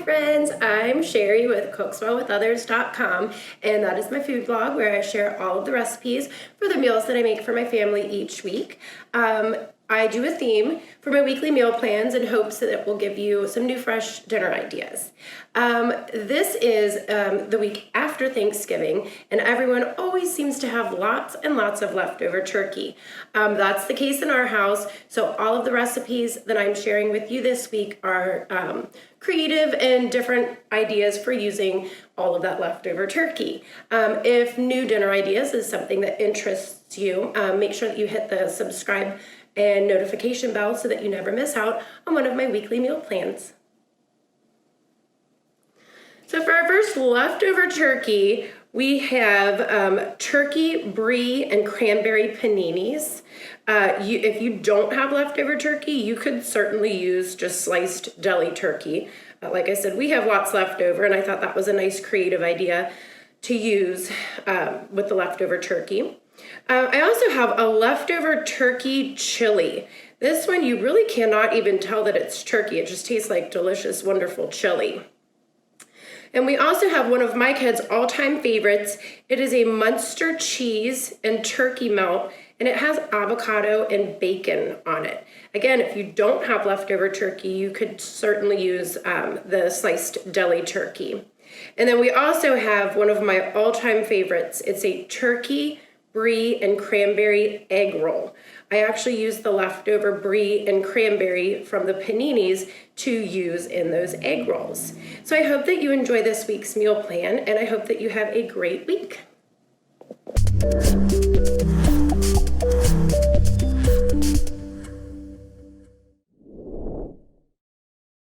Hi friends, I'm Cheri with cookswellwithothers.com, and that is my food blog where I share all of the recipes for the meals that I make for my family each week. I do a theme for my weekly meal plans in hopes that it will give you some new fresh dinner ideas. This is the week after Thanksgiving, and everyone always seems to have lots and lots of leftover turkey. That's the case in our house, so all of the recipes that I'm sharing with you this week are creative and different ideas for using all of that leftover turkey. If new dinner ideas is something that interests you, make sure that you hit the subscribe and notification bell so that you never miss out on one of my weekly meal plans. So for our first leftover turkey, we have turkey, brie, and cranberry paninis. If you don't have leftover turkey, you could certainly use just sliced deli turkey. Like I said, we have lots left over, and I thought that was a nice creative idea to use with the leftover turkey. I also have a leftover turkey chili. This one you really cannot even tell that it's turkey. It just tastes like delicious, wonderful chili. And we also have one of my kids' all-time favorites. It is a Munster cheese and turkey melt, and it has avocado and bacon on it. Again, if you don't have leftover turkey, you could certainly use the sliced deli turkey. And then we also have one of my all-time favorites. It's a turkey, brie, and cranberry egg roll. I actually used the leftover brie and cranberry from the paninis to use in those egg rolls. So I hope that you enjoy this week's meal plan, and I hope that you have a great week.